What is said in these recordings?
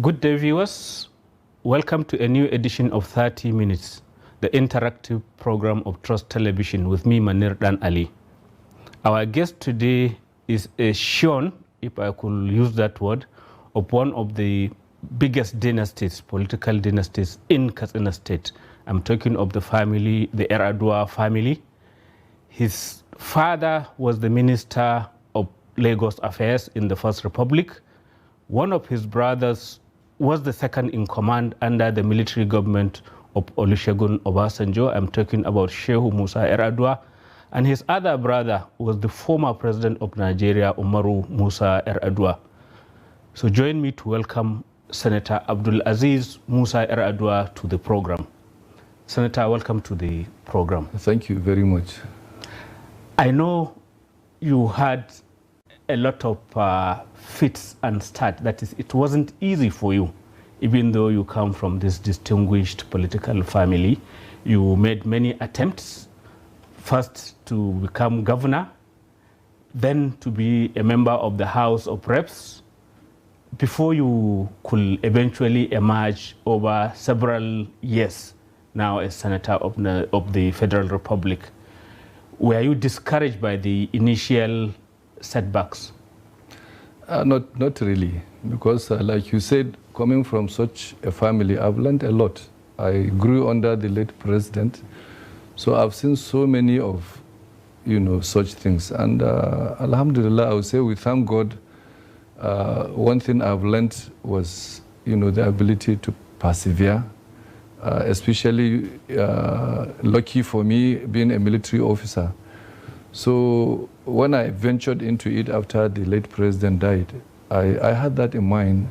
Good day, viewers. Welcome to a new edition of 30 Minutes, the interactive program of Trust Television with me, Manir Dan Ali. Our guest today is a Shon, if I could use that word, of one of the biggest dynasties, political dynasties in Katsina State. I'm talking of the family, the Yar'adua family. His father was the Minister of Lagos Affairs in the First Republic. One of his brothers was the second in command under the military government of Olusegun Obasanjo. I'm talking about Shehu Musa Yar'adua. And his other brother was the former president of Nigeria, Umaru Musa Yar'adua. So join me to welcome Senator Abdulaziz Musa Yar'adua to the program. Senator, welcome to the program. Thank you very much. I know you had a lot of fits and start. That is, it wasn't easy for you, even though you come from this distinguished political family. You made many attempts, first to become governor, then to be a member of the House of Reps, before you could eventually emerge over several years now as senator of the Federal Republic. Were you discouraged by the initial setbacks? Not really, because like you said, coming from such a family, I've learned a lot. I grew under the late president, so I've seen so many of, such things. And Alhamdulillah, I would say we thank God. One thing I've learned was, the ability to persevere, especially lucky for me being a military officer. So when I ventured into it after the late president died, I had that in mind.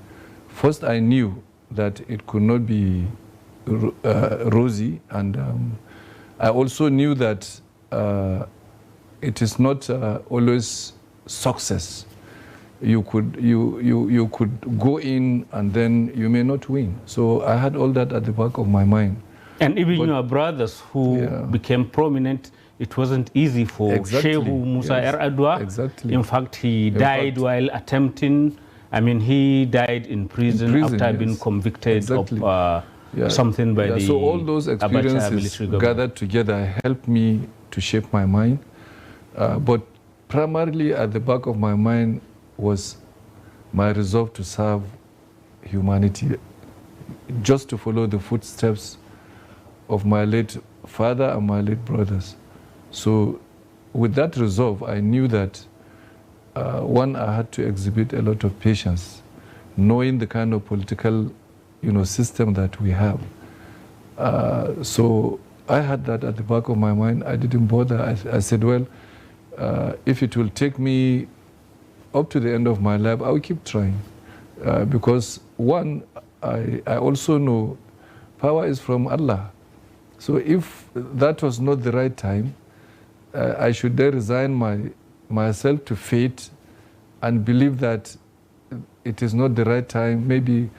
First, I knew that it could not be rosy, and I also knew that it is not always success. You could go in and then you may not win. So I had all that at the back of my mind. And even your brothers who became prominent, it wasn't easy for Shehu Musa Yar'adua. Exactly. In fact, he died while attempting, he died in prison after being convicted of something by the So all those experiences gathered together helped me to shape my mind. But primarily at the back of my mind was my resolve to serve humanity, just to follow the footsteps of my late father and my late brothers. So with that resolve, I knew that, one, I had to exhibit a lot of patience, knowing the kind of political, system that we have. So I had that at the back of my mind. I didn't bother. I said, well, if it will take me up to the end of my life, I will keep trying. Because one, I also know power is from Allah. So if that was not the right time, I should then resign myself to fate and believe that it is not the right time. Maybe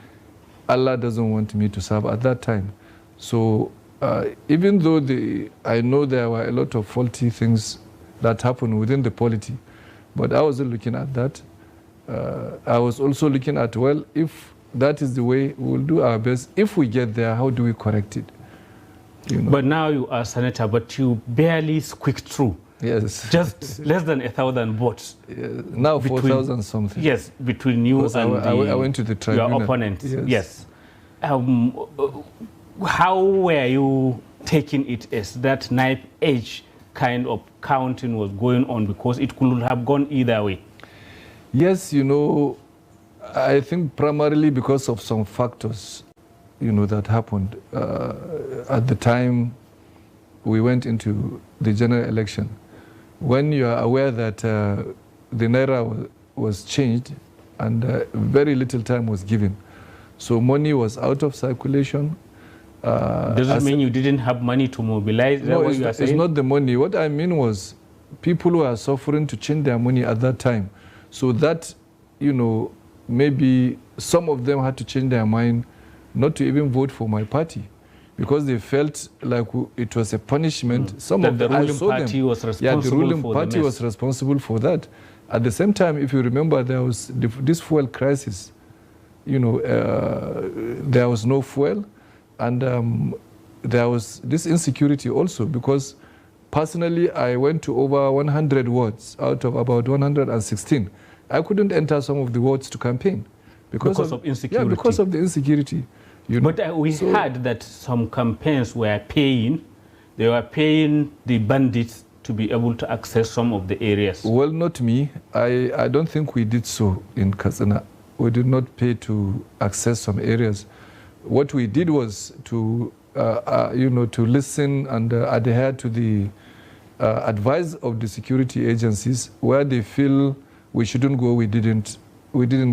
Allah doesn't want me to serve at that time. So even though I know there were a lot of faulty things that happened within the polity, but I wasn't looking at that. I was also looking at, well, if that is the way, we'll do our best. If we get there, how do we correct it? But now you are senator, but you barely squeaked through. Yes. Just less than 1,000 votes. Now 4,000 something. Yes, between you and I went to the tribunal. Your opponent. Yes. How were you taking it as that knife edge kind of counting was going on, because it could have gone either way? Yes, I think primarily because of some factors, that happened. At the time we went into the general election, when you are aware that the Naira was changed and very little time was given, so money was out of circulation. Does it mean you didn't have money to mobilize? No, it's not the money. What I mean was people who are suffering to change their money at that time. So that, maybe some of them had to change their mind not to even vote for my party, because they felt like it was a punishment. Some of the ruling party was responsible. The ruling party was responsible for that. At the same time, if you remember, there was this fuel crisis there was no fuel, and there was this insecurity also, because personally I went to over 100 wards out of about 116. I couldn't enter some of the wards to campaign because of insecurity. Yeah, because of the insecurity. But we heard that some campaigns were paying. They were paying the bandits to be able to access some of the areas. Well, not me. I don't think we did so in Katsina. We did not pay to access some areas. What we did was to, to listen and adhere to the advice of the security agencies. Where they feel we shouldn't go, we didn't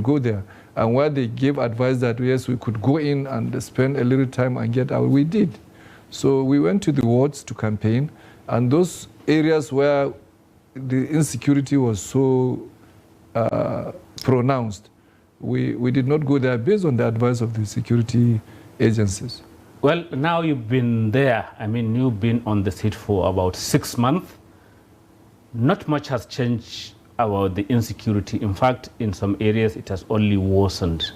go there. And where they gave advice that yes, we could go in and spend a little time and get out, we did. So we went to the wards to campaign, and those areas where the insecurity was so pronounced, we did not go there based on the advice of the security agencies. Well, now you've been there. I mean, you've been on the seat for about 6 months. Not much has changed about the insecurity. In fact, in some areas, it has only worsened.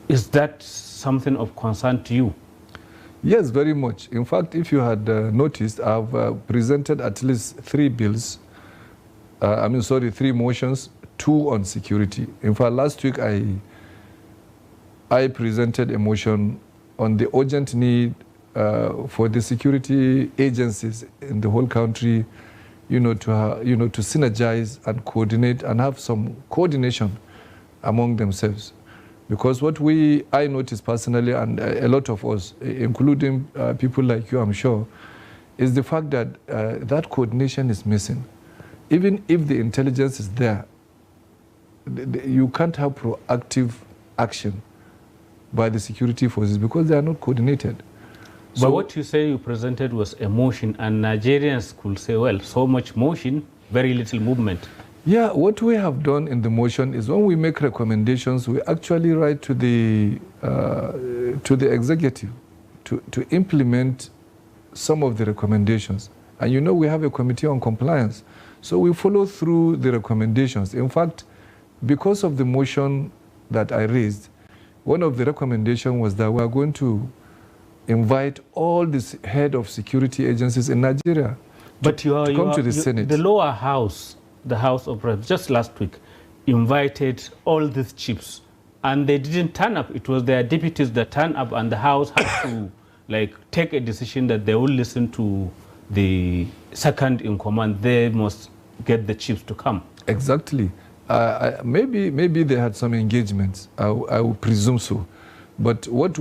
Is that something of concern to you? Yes, very much. In fact, if you had noticed, I've presented at least 3 bills. 3 motions, 2 on security. In fact, last week I presented a motion on the urgent need for the security agencies in the whole country, to synergize and coordinate and have some coordination among themselves. Because what I noticed personally, and a lot of us, including people like you, I'm sure, is the fact that that coordination is missing. Even if the intelligence is there, you can't have proactive action by the security forces because they are not coordinated. But what you say you presented was a motion, and Nigerians could say, well, so much motion, very little movement. Yeah, what we have done in the motion is when we make recommendations, we actually write to the executive to implement some of the recommendations. And we have a committee on compliance. So we follow through the recommendations. In fact, because of the motion that I raised, one of the recommendations was that we are going to invite all the head of security agencies in Nigeria to come to the Senate. The lower house, the House of Reps, just last week, invited all these chiefs, and they didn't turn up. It was their deputies that turned up, and the House had to take a decision that they will listen to the second in command. They must get the chiefs to come. Exactly. Maybe they had some engagements. I would presume so. But what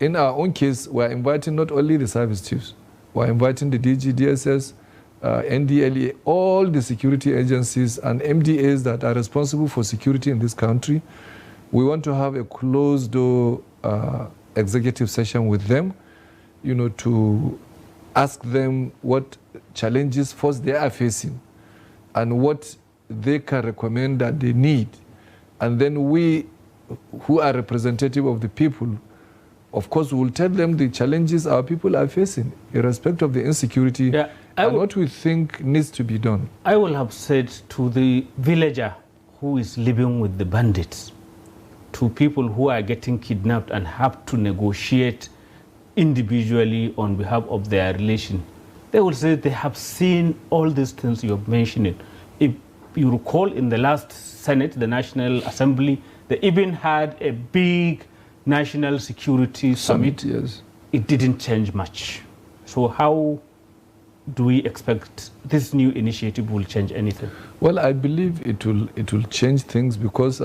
in our own case, we're inviting not only the service chiefs, we're inviting the DG, DSS, NDLEA, all the security agencies and MDAs that are responsible for security in this country. We want to have a closed-door executive session with them, to ask them what challenges first they are facing and what they can recommend that they need. And then we, who are representative of the people, of course, will tell them the challenges our people are facing, irrespective of the insecurity, and what we think needs to be done. I will have said to the villager who is living with the bandits, to people who are getting kidnapped and have to negotiate individually on behalf of their relation, they will say they have seen all these things you're mentioning. If you recall, in the last Senate, the National Assembly, they even had a big national security summit. Yes. It didn't change much. So how do we expect this new initiative will change anything? Well, I believe it will change things because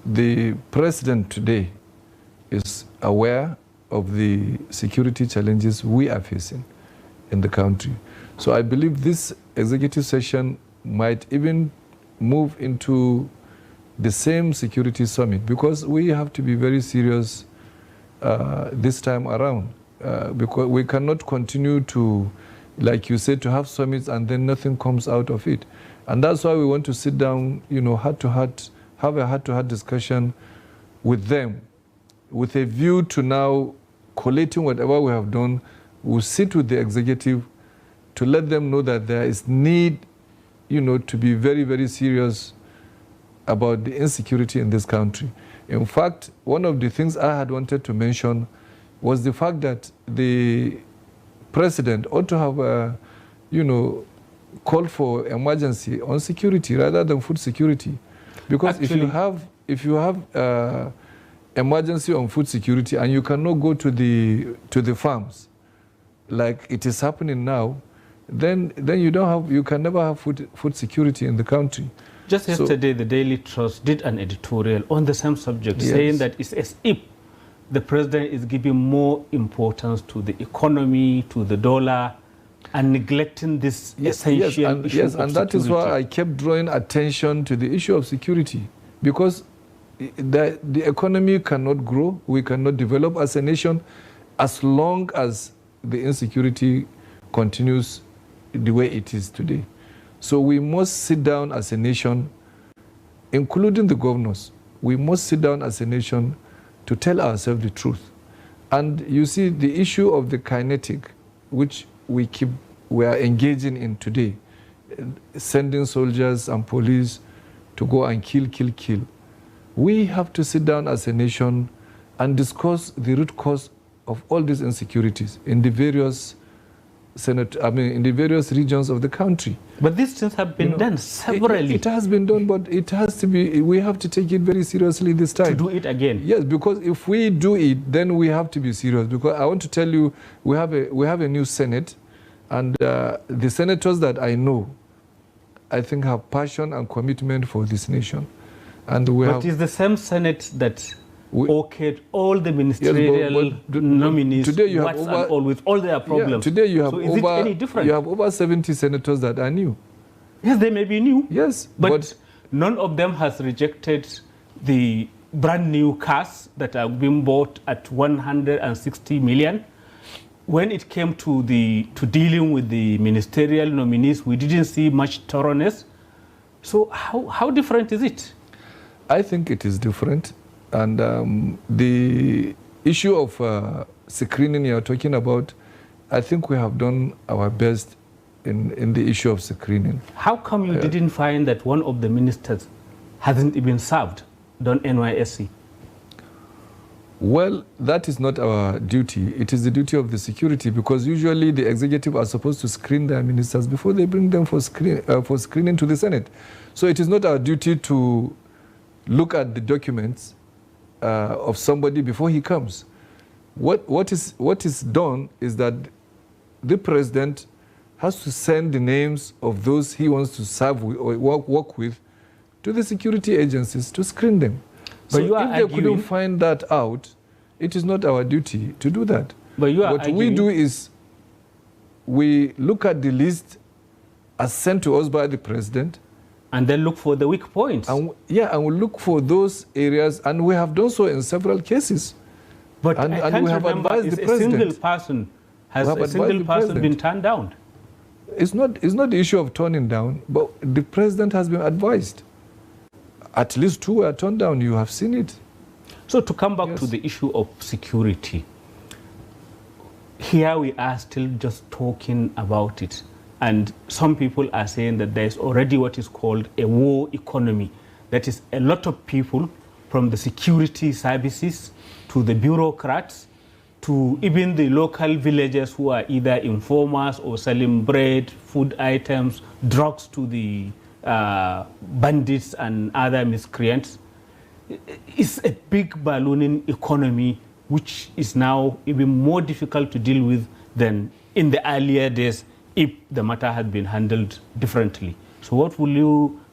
the president today is aware of the security challenges we are facing in the country. So I believe this executive session might even move into the same security summit, because we have to be very serious this time around, because we cannot continue to, like you said, to have summits and then nothing comes out of it. And that's why we want to sit down, heart-to-heart, have a heart-to-heart discussion with them, with a view to now collating whatever we have done. We'll sit with the executive to let them know that there is need, to be very, very serious about the insecurity in this country. In fact, one of the things I had wanted to mention was the fact that the president ought to have, called for emergency on security rather than food security. Because actually, if you have emergency on food security and you cannot go to the farms, like it is happening now, then you can never have food security in the country. Just yesterday, the Daily Trust did an editorial on the same subject, yes, saying that it's as if the president is giving more importance to the economy, to the dollar, and neglecting this essential issue of and security. That is why I kept drawing attention to the issue of security, because the economy cannot grow, we cannot develop as a nation as long as the insecurity continues the way it is today. So we must sit down as a nation, including the governors. We must sit down as a nation to tell ourselves the truth. And you see, the issue of the kinetic, which we are engaging in today, sending soldiers and police to go and kill. We have to sit down as a nation and discuss the root cause of all these insecurities in the various in the various regions of the country. But these things have been done severally. It has been done, but it has to be. We have to take it very seriously this time. To do it again. Yes, because if we do it, then we have to be serious. Because I want to tell you, we have a new Senate, and the senators that I know, I think, have passion and commitment for this nation. And but it's the same Senate that okayed all the ministerial nominees, today you have with all their problems. Yeah, today you have so is it any different? You have over 70 senators that are new. Yes, they may be new. Yes, but none of them has rejected the brand new cars that are being bought at 160 million. When it came to dealing with the ministerial nominees, we didn't see much thoroughness. So how different is it? I think it is different. And the issue of screening you're talking about, I think we have done our best in the issue of screening. How come you didn't find that one of the ministers hasn't even served, done NYSC? Well, that is not our duty. It is the duty of the security, because usually the executive are supposed to screen their ministers before they bring them for screening to the Senate. So it is not our duty to look at the documents of somebody before he comes. What is done is that the president has to send the names of those he wants to serve with or work with to the security agencies to screen them. But so if they couldn't find that out, it is not our duty to do that. But what we do is we look at the list as sent to us by the president, and then look for the weak points. And we look for those areas, and we have done so in several cases. But I can't remember if a single person has been turned down. It's not the issue of turning down, but the president has been advised. At least 2 were turned down. You have seen it. So to come back to the issue of security, here we are still just talking about it. And some people are saying that there's already what is called a war economy. That is, a lot of people, from the security services to the bureaucrats to even the local villagers who are either informers or selling bread, food items, drugs to the bandits and other miscreants. It's a big ballooning economy, which is now even more difficult to deal with than in the earlier days, if the matter had been handled differently. So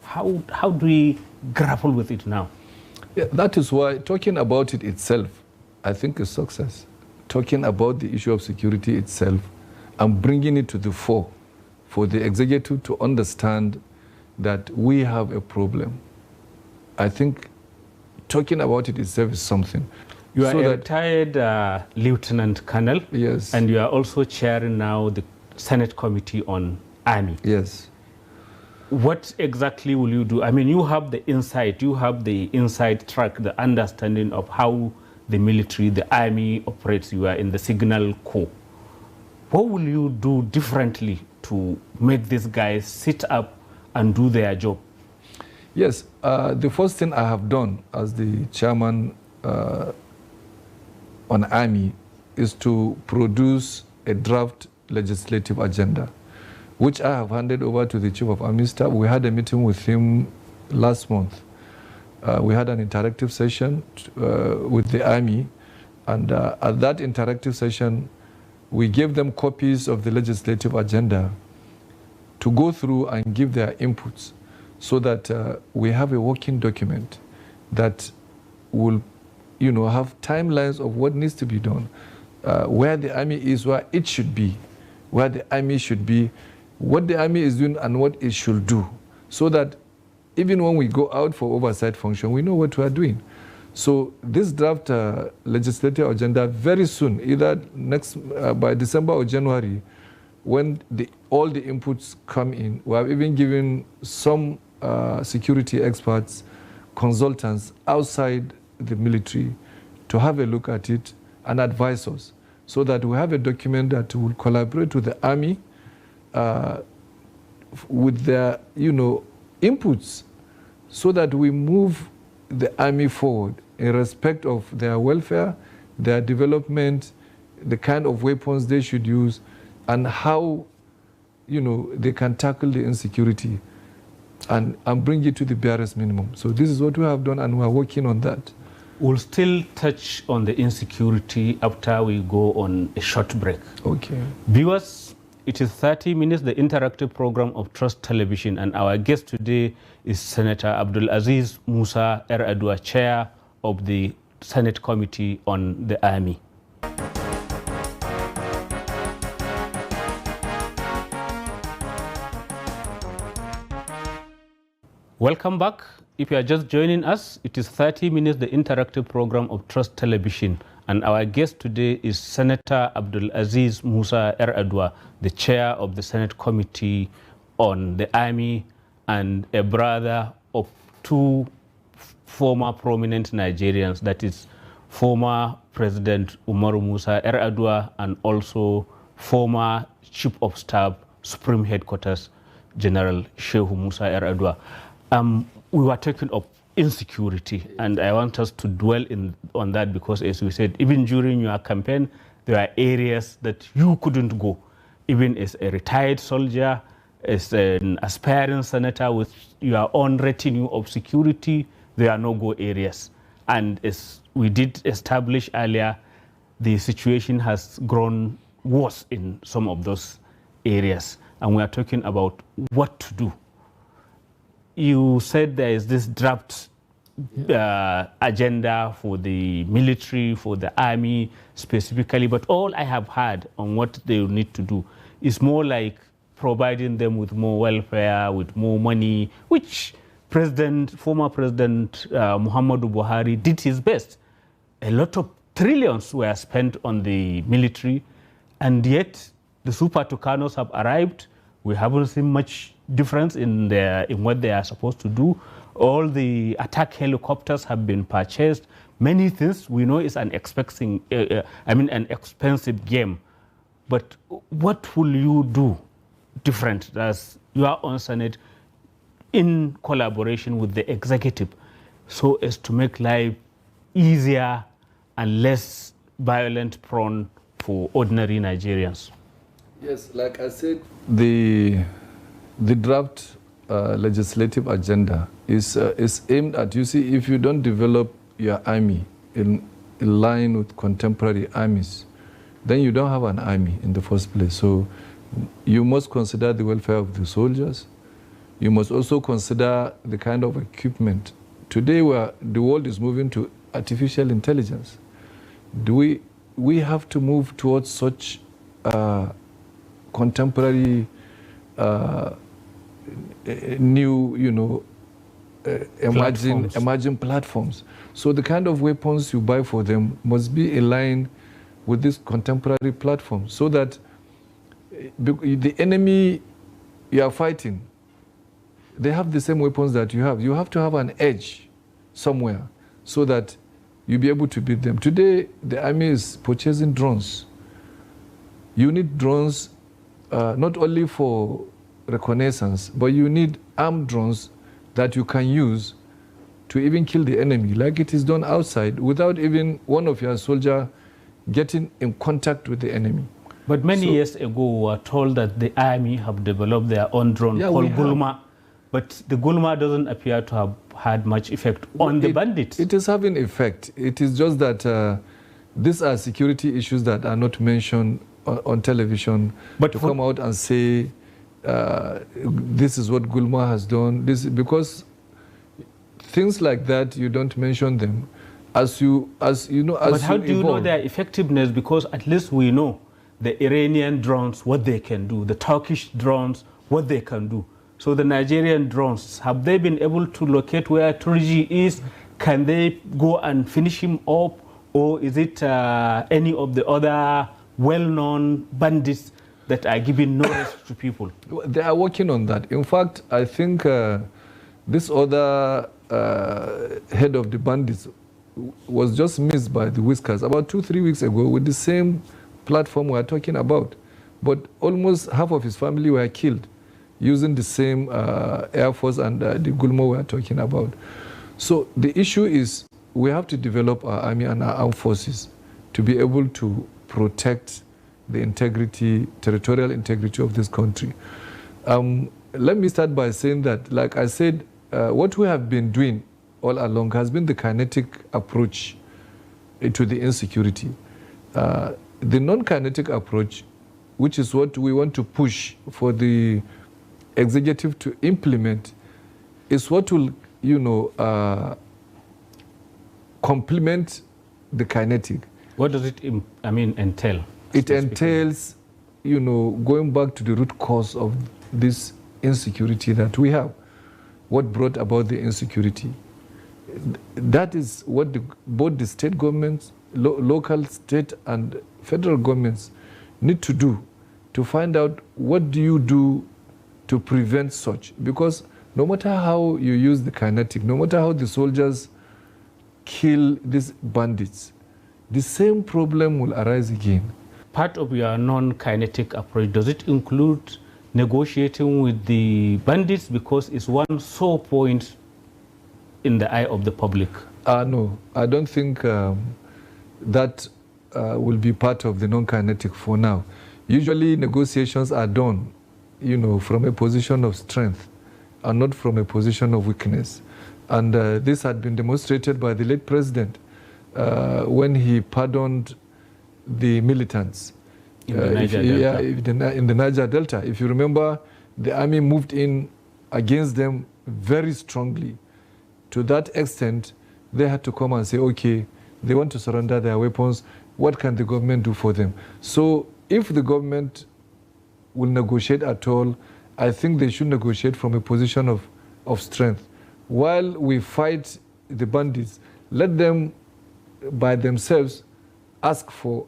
how do we grapple with it now? Yeah, that is why talking about it itself, I think, is success. Talking about the issue of security itself and bringing it to the fore for the executive to understand that we have a problem. I think talking about it itself is something. You are a retired lieutenant colonel. Yes. And you are also chairing now the Senate Committee on Army. Yes. What exactly will you do? I mean, you have the inside track, the understanding of how the military, the army operates. You are in the signal corps. What will you do differently to make these guys sit up and do their job? Yes, the first thing I have done as the chairman on Army is to produce a draft legislative agenda, which I have handed over to the Chief of Army Staff. We had a meeting with him last month. We had an interactive session with the Army, and at that interactive session, we gave them copies of the legislative agenda to go through and give their inputs, so that we have a working document that will, have timelines of what needs to be done, where the Army is, where it should be, where the Army should be, what the Army is doing and what it should do, so that even when we go out for oversight function, we know what we are doing. So this draft legislative agenda, very soon, either by December or January, when all the inputs come in, we have even given some security experts, consultants outside the military to have a look at it and advise us, so that we have a document that will collaborate with the Army with their inputs, so that we move the Army forward in respect of their welfare, their development, the kind of weapons they should use, and how they can tackle the insecurity and bring it to the barest minimum. So this is what we have done, and we are working on that. We'll still touch on the insecurity after we go on a short break. Okay. Viewers, it is 30 minutes, the interactive program of Trust Television, and our guest today is Senator Abdulaziz Musa Yar'adua, Chair of the Senate Committee on the Army. Welcome back. If you are just joining us, it is 30 minutes, the interactive program of Trust Television. And our guest today is Senator Abdulaziz Musa Yar'adua, the chair of the Senate Committee on the Army and a brother of two former prominent Nigerians, that is former President Umaru Musa Yar'adua and also former Chief of Staff, Supreme Headquarters, General Shehu Musa Yar'adua. We were talking of insecurity, and I want us to dwell on that because, as we said, even during your campaign, there are areas that you couldn't go. Even as a retired soldier, as an aspiring senator with your own retinue of security, there are no-go areas. And as we did establish earlier, the situation has grown worse in some of those areas. And we are talking about what to do. You said there is this draft agenda for the military, for the Army specifically, but all I have heard on what they need to do is more like providing them with more welfare, with more money, which former President Muhammadu Buhari did his best. A lot of trillions were spent on the military, and yet the Super Tucanos have arrived. We haven't seen much difference in what they are supposed to do. All the attack helicopters have been purchased. Many things we know is an expensive game. But what will you do different as you are on Senate in collaboration with the executive so as to make life easier and less violent prone for ordinary Nigerians? Yes, like I said, the draft legislative agenda is aimed at, you see, if you don't develop your army in line with contemporary armies, then you don't have an army in the first place. So you must consider the welfare of the soldiers. You must also consider the kind of equipment. Today, where the world is moving to artificial intelligence, we have to move towards such contemporary new, emerging platforms. So the kind of weapons you buy for them must be in line with this contemporary platform, so that the enemy you are fighting, they have the same weapons that you have. You have to have an edge somewhere so that you'll be able to beat them. Today, the army is purchasing drones. You need drones not only for reconnaissance, but you need armed drones that you can use to even kill the enemy, like it is done outside, without even one of your soldiers getting in contact with the enemy. But many years ago, we were told that the army have developed their own drone called Gulma, but the Gulma doesn't appear to have had much effect on the bandits. It is having effect. It is just that these are security issues that are not mentioned on television. But to come out and say this is what Gulma has done, because things like that, you don't mention them as you know. But how do you know their effectiveness? Because at least we know the Iranian drones, what they can do, the Turkish drones, what they can do. So the Nigerian drones, have they been able to locate where Turji is? Can they go and finish him up? Or is it any of the other well-known bandits that are giving notice to people? They are working on that. In fact, I think this other head of the bandits was just missed by the Whiskers about 2-3 weeks ago with the same platform we are talking about. But almost half of his family were killed using the same Air Force and the Gulmo we are talking about. So the issue is we have to develop our army and our armed forces to be able to protect the integrity, territorial integrity of this country. Let me start by saying that, like I said, what we have been doing all along has been the kinetic approach to the insecurity. The non-kinetic approach, which is what we want to push for the executive to implement, is what will, complement the kinetic. What does it, entail? It entails, going back to the root cause of this insecurity that we have. What brought about the insecurity? That is what both the state governments, local, state, and federal governments need to do, to find out what do you do to prevent such. Because no matter how you use the kinetic, no matter how the soldiers kill these bandits, the same problem will arise again. Part of your non-kinetic approach, does it include negotiating with the bandits, because it's one sore point in the eye of the public? No, I don't think that will be part of the non-kinetic for now. Usually negotiations are done, from a position of strength and not from a position of weakness. And this had been demonstrated by the late president when he pardoned the militants in the Niger Delta. In the Niger Delta. If you remember, the army moved in against them very strongly. To that extent, they had to come and say, okay, they want to surrender their weapons. What can the government do for them? So if the government will negotiate at all, I think they should negotiate from a position of strength. While we fight the bandits, let them by themselves ask for,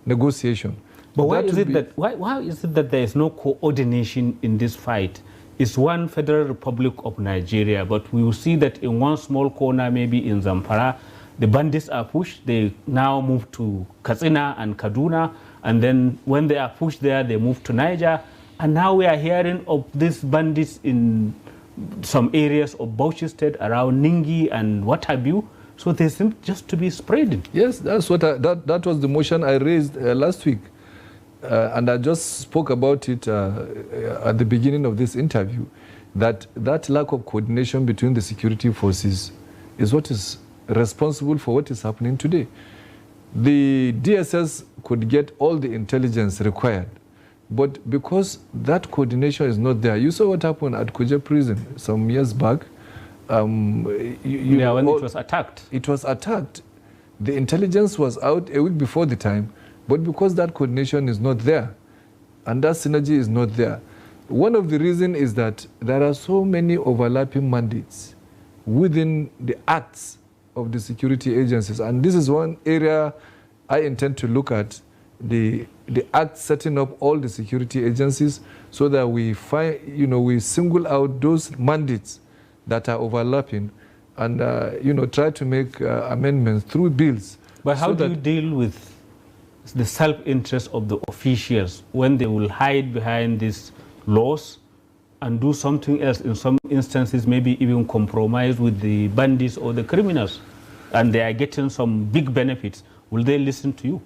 negotiation. But why is it that there is no coordination in this fight? It's one Federal Republic of Nigeria, but we will see that in one small corner, maybe in Zamfara, the bandits are pushed. They now move to Katsina and Kaduna, and then when they are pushed there, they move to Niger. And now we are hearing of these bandits in some areas of Bauchi State, around Ningi and what have you. So they seem just to be spreading. Yes, that's what that was the motion I raised last week. And I just spoke about it at the beginning of this interview, that lack of coordination between the security forces is what is responsible for what is happening today. The DSS could get all the intelligence required, but because that coordination is not there, you saw what happened at Kuje prison some years back. When it was attacked. It was attacked. The intelligence was out a week before the time, but because that coordination is not there, and that synergy is not there, one of the reasons is that there are so many overlapping mandates within the acts of the security agencies. And this is one area I intend to look at, the act setting up all the security agencies so that we find, we single out those mandates that are overlapping and, try to make amendments through bills. But how do you deal with the self-interest of the officials when they will hide behind these laws and do something else, in some instances maybe even compromise with the bandits or the criminals, and they are getting some big benefits, will they listen to you?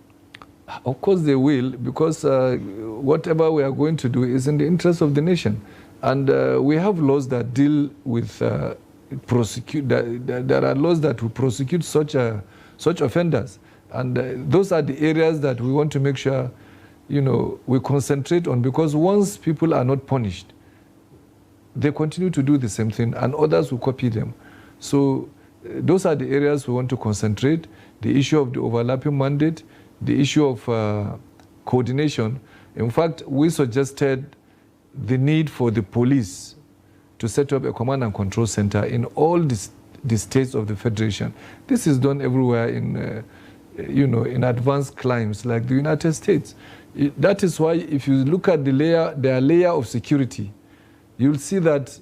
Of course they will, because whatever we are going to do is in the interest of the nation. And we have laws that deal with prosecute. There are laws that will prosecute such offenders, and those are the areas that we want to make sure, we concentrate on, because once people are not punished, they continue to do the same thing, and others will copy them. So those are the areas we want to concentrate. The issue of the overlapping mandate, the issue of coordination. In fact, we suggested the need for the police to set up a command and control center in all the states of the Federation. This is done everywhere in, in advanced climes like the United States. That is why if you look at their layer of security, you'll see that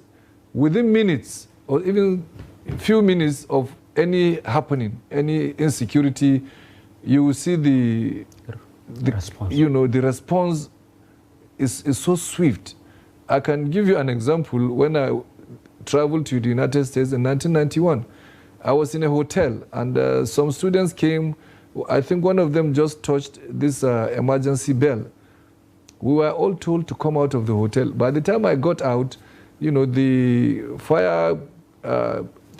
within minutes or even a few minutes of any happening, any insecurity, you will see the response. The response is so swift. I can give you an example. When I traveled to the United States in 1991, I was in a hotel, and some students came. I think one of them just touched this emergency bell. We were all told to come out of the hotel. By the time I got out, the fire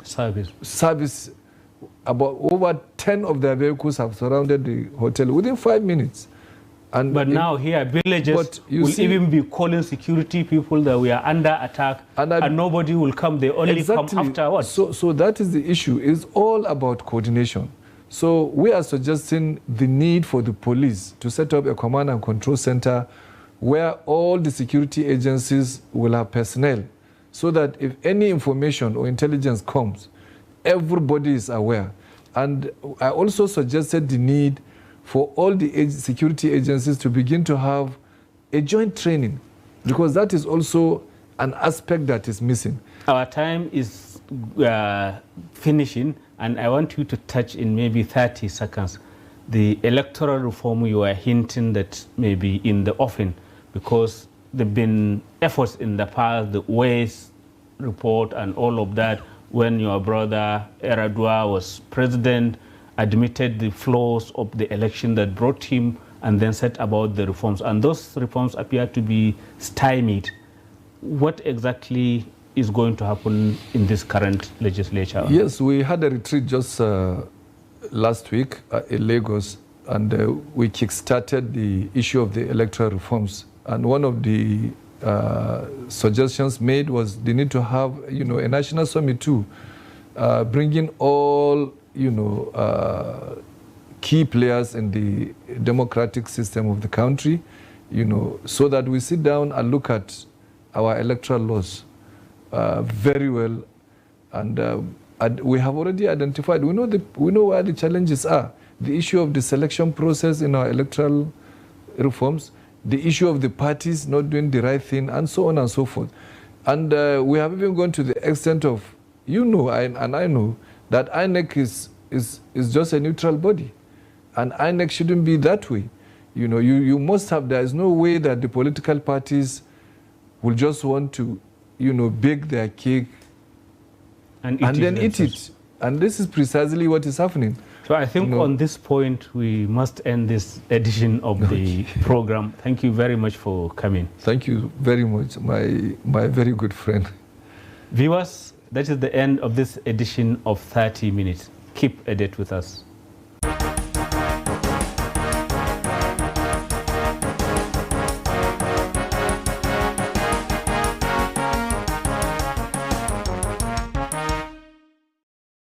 service, about over 10 of their vehicles have surrounded the hotel within 5 minutes. But now here, villages will even be calling security people that we are under attack, and nobody will come. They only come afterwards. So that is the issue. It's all about coordination. So we are suggesting the need for the police to set up a command and control center where all the security agencies will have personnel, so that if any information or intelligence comes, everybody is aware. And I also suggested the need for all the security agencies to begin to have a joint training, because that is also an aspect that is missing. Our time is finishing, and I want you to touch in maybe 30 seconds the electoral reform you are hinting that may be in the offing, because there have been efforts in the past, the Ways report and all of that, when your brother Yar'adua was president, admitted the flaws of the election that brought him, and then set about the reforms. And those reforms appear to be stymied. What exactly is going to happen in this current legislature? Yes, we had a retreat just last week in Lagos, and we kick-started the issue of the electoral reforms. And one of the suggestions made was they need to have, a national summit too, bringing all, key players in the democratic system of the country, so that we sit down and look at our electoral laws very well. And we have already identified, we know where the challenges are. The issue of the selection process in our electoral reforms, the issue of the parties not doing the right thing, and so on and so forth. And we have even gone to the extent of, and I know, that INEC is just a neutral body. And INEC shouldn't be that way. You must have, there is no way that the political parties will just want to, bake their cake and then eat it. And this is precisely what is happening. So I think on this point, we must end this edition of the program. Thank you very much for coming. Thank you very much, my very good friend. Viewers, that is the end of this edition of 30 Minutes. Keep a date with us.